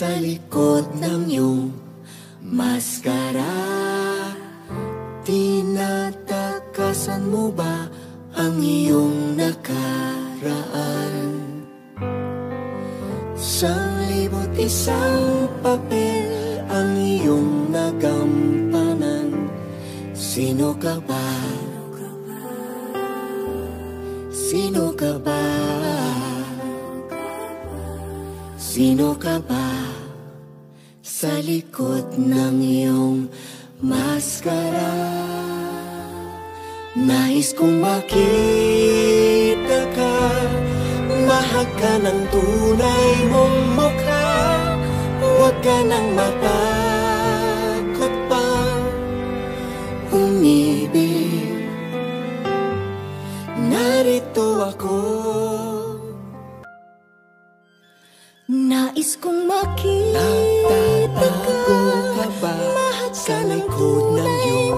sa likod ng iyong maskara. Tinatakasan mo ba ang iyong nakaraan? Sa 1,000 papel ang iyong nagampanan. Sino ka ba? Sino ka ba? Sino ka ba? Sa likod ng iyong maskara. Nais kong makita ka, mahag ka ng tunay mong mukha. Huwag ka nang matakot pa umibig. Narito ako. Nais kong makita ka, Natatago ka ba mahag sa ka ng likod ng tunay iyong